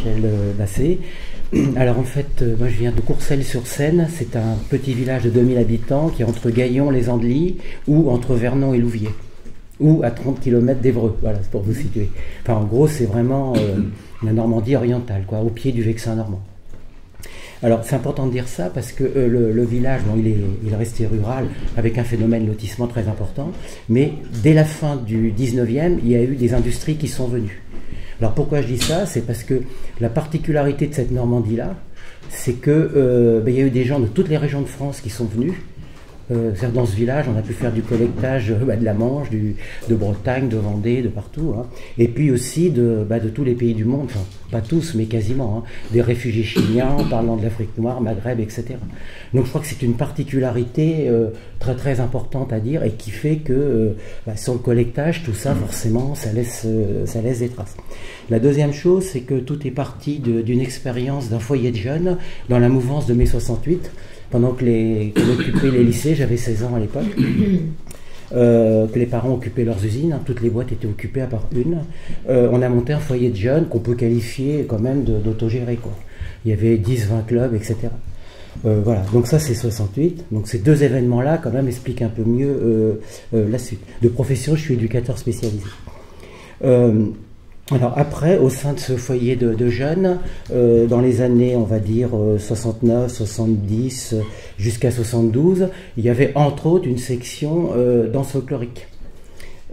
Michel Bassé. Alors en fait, moi je viens de Courcelles-sur-Seine, c'est un petit village de 2000 habitants qui est entre Gaillon-les-Andelys ou entre Vernon et Louviers, ou à 30 km d'Évreux, voilà, c'est pour vous situer. Enfin en gros c'est vraiment la Normandie orientale, quoi, au pied du Vexin normand. Alors c'est important de dire ça parce que le village, bon, il est resté rural avec un phénomène lotissement très important, mais dès la fin du 19e, il y a eu des industries qui sont venues. Alors pourquoi je dis ça? C'est parce que la particularité de cette Normandie-là, c'est que il y a eu des gens de toutes les régions de France qui sont venus. Dans ce village, on a pu faire du collectage de la Manche, de Bretagne, de Vendée, de partout. Hein. Et puis aussi de tous les pays du monde, enfin, pas tous, mais quasiment. Hein. Des réfugiés chiliens, parlant de l'Afrique noire, Maghreb, etc. Donc je crois que c'est une particularité très très importante à dire et qui fait que sur le collectage, tout ça, forcément, ça laisse des traces. La deuxième chose, c'est que tout est parti d'une expérience d'un foyer de jeunes dans la mouvance de mai 68. Pendant que qu'on occupait les lycées, j'avais 16 ans à l'époque, que les parents occupaient leurs usines, hein, toutes les boîtes étaient occupées à part une, on a monté un foyer de jeunes qu'on peut qualifier quand même d'autogéré, quoi. Il y avait 10-20 clubs, etc. Voilà, donc ça c'est 68, donc ces deux événements-là quand même expliquent un peu mieux la suite. De profession, je suis éducateur spécialisé. Alors après, au sein de ce foyer de jeunes, dans les années, on va dire, 69, 70, jusqu'à 72, il y avait entre autres une section danse folklorique.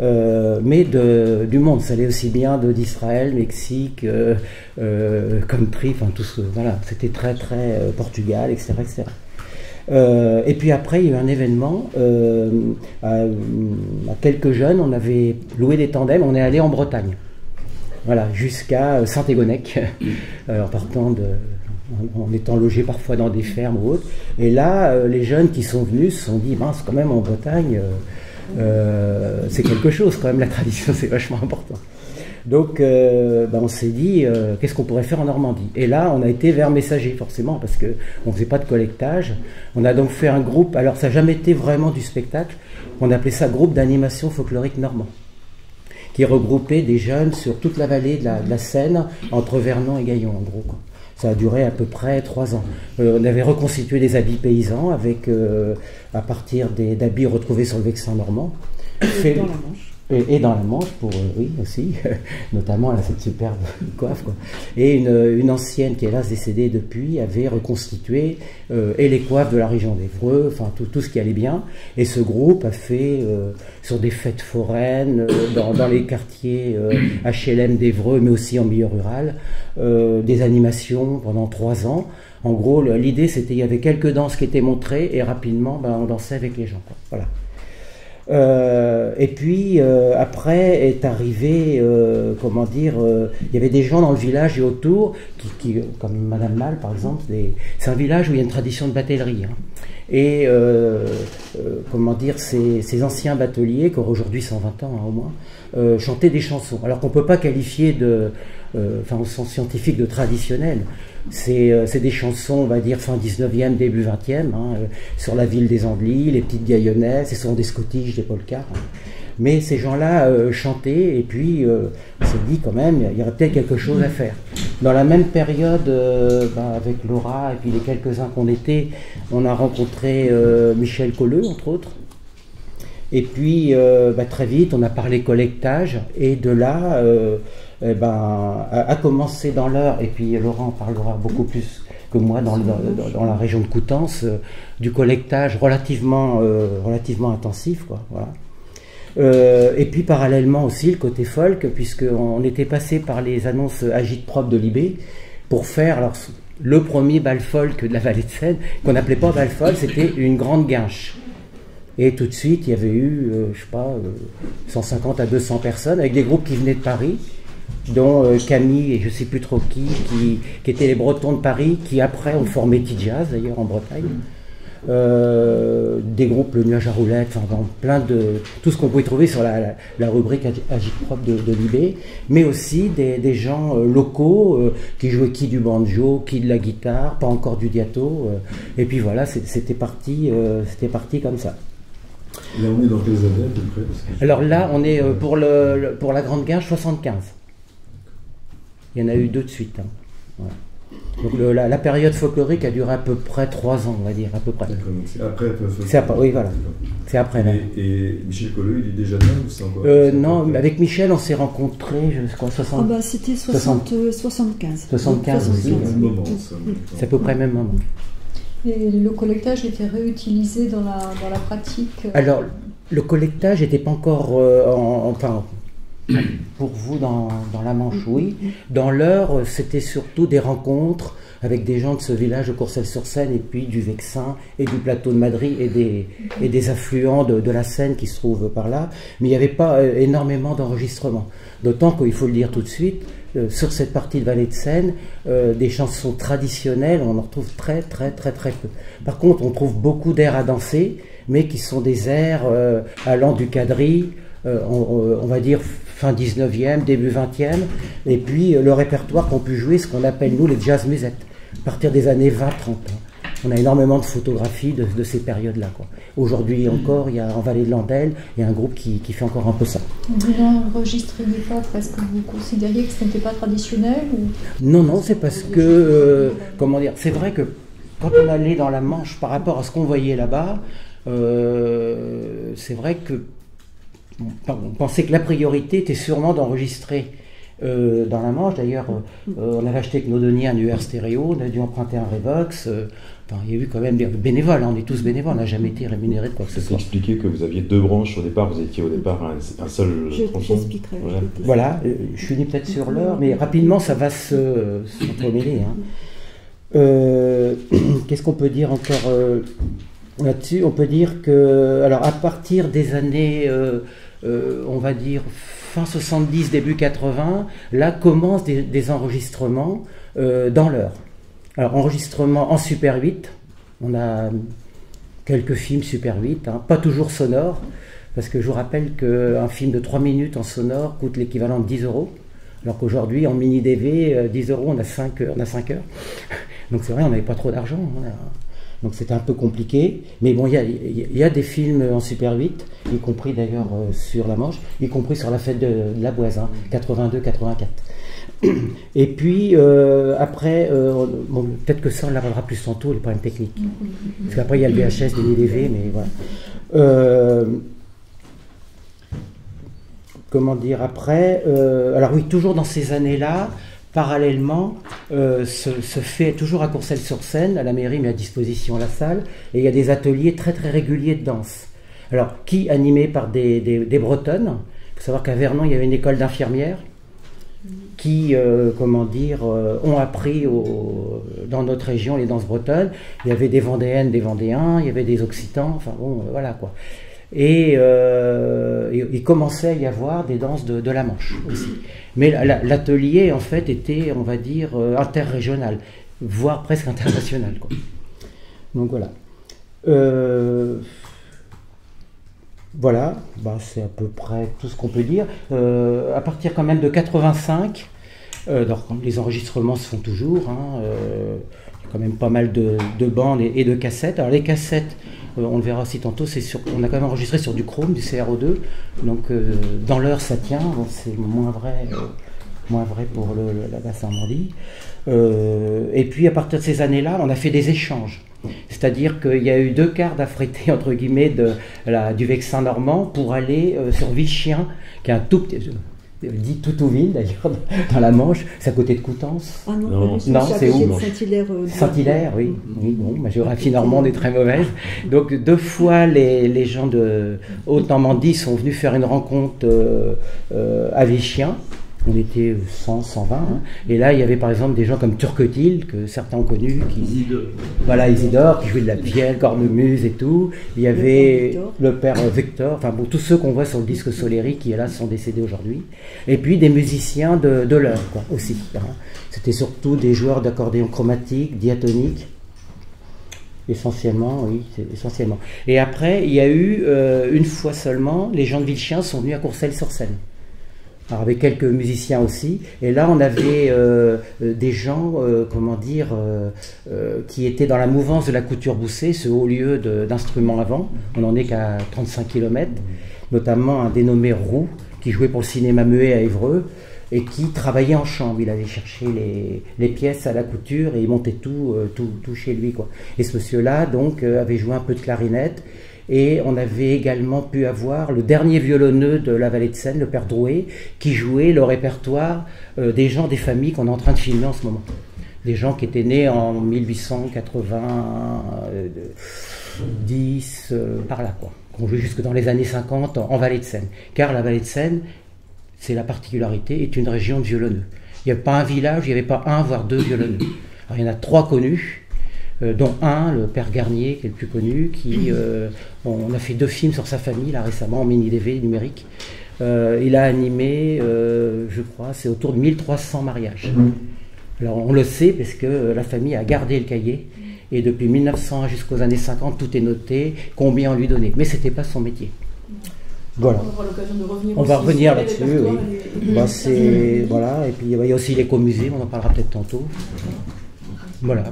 Mais du monde, ça allait aussi bien d'Israël, Mexique, country, enfin tout ce, voilà, c'était très très Portugal, etc. etc. Et puis après, il y a eu un événement, à quelques jeunes, on avait loué des tandems, on est allé en Bretagne. Voilà, jusqu'à Saint-Égonec, en étant logés parfois dans des fermes ou autres. Et là, les jeunes qui sont venus se sont dit, mince, quand même en Bretagne, c'est quelque chose, quand même, la tradition, c'est vachement important. Donc, on s'est dit, qu'est-ce qu'on pourrait faire en Normandie? Et là, on a été vers Messager, forcément, parce qu'on ne faisait pas de collectage. On a donc fait un groupe, alors ça n'a jamais été vraiment du spectacle, on appelait ça groupe d'animation folklorique normand, qui regroupait des jeunes sur toute la vallée de la Seine, entre Vernon et Gaillon, en gros, quoi. Ça a duré à peu près 3 ans. On avait reconstitué des habits paysans avec, à partir d'habits retrouvés sur le Vexin normand. Et dans la Manche. Et dans la Manche, oui, aussi, notamment elle a cette superbe coiffe, quoi. Et une ancienne qui est hélas décédée depuis avait reconstitué et les coiffes de la région d'Évreux, enfin tout ce qui allait bien. Et ce groupe a fait sur des fêtes foraines, dans les quartiers HLM d'Évreux, mais aussi en milieu rural, des animations pendant 3 ans. En gros, l'idée c'était il y avait quelques danses qui étaient montrées et rapidement on dansait avec les gens, quoi. Voilà. Et puis après est arrivé, comment dire, il y avait des gens dans le village et autour, comme Madame Mal par exemple, c'est un village où il y a une tradition de batellerie. Hein. Et comment dire, ces anciens bateliers, qui ont aujourd'hui 120 ans hein, au moins, chantaient des chansons, alors qu'on ne peut pas qualifier au sens scientifique de traditionnel. C'est des chansons, on va dire, fin 19e, début 20e, hein, sur la ville des Andelys, les petites gaillonnaises, ce sont des scottiches, des polkas. Hein. Mais ces gens-là chantaient, et puis on s'est dit quand même, il y aurait peut-être quelque chose à faire. Dans la même période, avec Laura et puis les quelques-uns qu'on était, on a rencontré Michel Colleux, entre autres. Et puis très vite, on a parlé collectage, et de là, a commencé dans l'Eure, et puis Laurent en parlera beaucoup plus que moi dans la région de Coutances, du collectage relativement intensif, quoi, voilà. Et puis parallèlement aussi le côté folk, puisqu'on était passé par les annonces Agitprop de Libé pour faire le premier bal folk de la vallée de Seine, qu'on n'appelait pas bal folk, c'était une grande guinche. Et tout de suite, il y avait eu, 150 à 200 personnes, avec des groupes qui venaient de Paris, dont Camille et je ne sais plus trop qui étaient les Bretons de Paris, qui après ont formé T-Jazz d'ailleurs en Bretagne. Des groupes, le Nuage à roulettes, enfin plein de tout ce qu'on pouvait trouver sur la rubrique Agitprop de Libé, mais aussi des gens locaux qui jouaient du banjo, qui de la guitare, pas encore du diato, et puis voilà, c'était parti comme ça. Là on est dans quelles années à peu près? Alors là on est pour la Grande Guinche 75. Il y en a eu 2 de suite. Hein. Voilà. Donc la période folklorique a duré à peu près 3 ans, on va dire, à peu près. D'accord, donc c'est après. C'est après, oui, voilà. C'est après. Et Michel Colleux, il est déjà là ou c'est encore non, avec Michel, on s'est rencontrés, je crois, 60. Ah bah c'était 75. 75 aussi. C'est le même moment, ça. C'est à peu près le même moment. Et le collectage était réutilisé dans la pratique. Alors, le collectage n'était pas encore, enfin, pour vous dans la Manche, oui. Dans l'Eure, c'était surtout des rencontres avec des gens de ce village de Courcelles-sur-Seine et puis du Vexin et du plateau de Madry et des affluents de la Seine qui se trouvent par là. Mais il n'y avait pas énormément d'enregistrements. D'autant qu'il faut le dire tout de suite, sur cette partie de Vallée de Seine, des chansons traditionnelles, on en retrouve très peu. Par contre, on trouve beaucoup d'airs à danser, mais qui sont des airs allant du quadrille, on va dire fin 19e, début 20e, et puis le répertoire qu'on peut jouer, ce qu'on appelle nous les jazz musettes, à partir des années 20-30. On a énormément de photographies de ces périodes-là. Aujourd'hui encore, il y a en Vallée de Landelle, il y a un groupe qui fait encore un peu ça. Vous n'enregistriez pas parce que vous considériez que ce n'était pas traditionnel ou... Non, c'est parce que, comment dire, c'est vrai que quand on allait dans la Manche par rapport à ce qu'on voyait là-bas, c'est vrai que on pensait que la priorité était sûrement d'enregistrer dans la Manche. D'ailleurs, on avait acheté avec nos deniers un UR stéréo, on a dû emprunter un Revox. Il y a eu quand même des bénévoles, on est tous bénévoles, on n'a jamais été rémunérés de quoi que ce soit. Expliquer que vous aviez 2 branches au départ, vous étiez au départ un seul tronçon. J'expliquerai. Voilà, je finis peut-être sur l'heure, mais rapidement ça va s'entremêler. Qu'est-ce qu'on peut dire encore là-dessus? On peut dire que, alors à partir des années, on va dire fin 70, début 80, là commencent des enregistrements dans l'heure. Alors enregistrement en Super 8, on a quelques films Super 8, pas toujours sonores, parce que je vous rappelle qu'un film de 3 minutes en sonore coûte l'équivalent de 10 €, alors qu'aujourd'hui en mini DV, 10 €, on a 5 heures. Donc c'est vrai, on n'avait pas trop d'argent. Donc c'était un peu compliqué. Mais bon, il y a des films en Super 8, y compris d'ailleurs sur la Manche, y compris sur la fête de la Boise, 82-84. Et puis après, bon, peut-être que ça on l'abordera plus tantôt, les problèmes techniques. Parce qu'après il y a le VHS, des mini-DV, mais voilà. Comment dire après alors oui, toujours dans ces années-là, parallèlement, se fait toujours à Courcelles-sur-Seine, à la mairie met à disposition la salle, et il y a des ateliers très réguliers de danse. Alors, qui animés par des Bretonnes. Il faut savoir qu'à Vernon, il y avait une école d'infirmières qui, comment dire, ont appris dans notre région les danses bretonnes. Il y avait des Vendéennes, des Vendéens, il y avait des Occitans, enfin bon, voilà quoi. Et il commençait à y avoir des danses de la Manche aussi. Mais l'atelier, en fait, était, on va dire, interrégional, voire presque international, quoi. Donc voilà. Voilà, c'est à peu près tout ce qu'on peut dire. À partir quand même de 85, les enregistrements se font toujours. Il y a quand même pas mal de bandes et de cassettes. Alors les cassettes, on le verra aussi tantôt, on a quand même enregistré sur du chrome, du CRO2. Donc dans l'heure ça tient, bon, c'est moins vrai pour la Basse-Normandie. Et puis à partir de ces années-là, on a fait des échanges. C'est-à-dire qu'il y a eu 2 quarts d'affrétés, entre guillemets, du Vexin normand pour aller sur Vichien, qui est un tout petit... dit Toutouville d'ailleurs, dans la Manche, c'est à côté de Coutances. Ah non, c'est où? Saint-Hilaire. Oui. Bon, ma géographie normande est très mauvaise. Donc 2 fois, les gens de Haute-Normandie sont venus faire une rencontre à Vichien. On était 100, 120. Et là, il y avait par exemple des gens comme Turquetil, que certains ont connu, Isidore, qui jouait de la vielle, cornemuse et tout. Il y avait le père Victor, enfin bon, tous ceux qu'on voit sur le disque Soleri, qui là sont décédés aujourd'hui. Et puis des musiciens de l'heure, quoi, aussi. C'était surtout des joueurs d'accordéon chromatique, diatonique. Essentiellement, oui, essentiellement. Et après, il y a eu, une fois seulement, les gens de Vichien sont venus à Courcelles-sur-Seine. Alors avec quelques musiciens aussi, et là on avait des gens, comment dire, qui étaient dans la mouvance de la couture Bousset, ce haut lieu d'instruments à vent. On n'en est qu'à 35 km, notamment un dénommé Roux, qui jouait pour le cinéma muet à Évreux, et qui travaillait en chambre. Il allait chercher les pièces à la couture et il montait tout chez lui, quoi. Et ce monsieur-là, donc, avait joué un peu de clarinette. Et on avait également pu avoir le dernier violonneux de la Vallée de Seine, le père Drouet, qui jouait le répertoire des gens, des familles qu'on est en train de filmer en ce moment. Des gens qui étaient nés en 1890, par là, quoi. Qu'on jouait jusque dans les années 50 en Vallée de Seine. Car la Vallée de Seine, c'est la particularité, est une région de violonneux. Il n'y avait pas un village, il n'y avait pas un, voire deux violonneux. Alors, il y en a 3 connus. Dont un, le père Garnier, qui est le plus connu, on a fait 2 films sur sa famille, là récemment, en mini-DV numérique. Il a animé, je crois, c'est autour de 1300 mariages. Alors on le sait parce que la famille a gardé le cahier, et depuis 1900 jusqu'aux années 50, tout est noté, combien on lui donnait. Mais ce n'était pas son métier. Voilà. On aura l'occasion de revenir. On va revenir là-dessus, oui. Voilà, et puis il y a aussi l'écomusée, on en parlera peut-être tantôt. Voilà.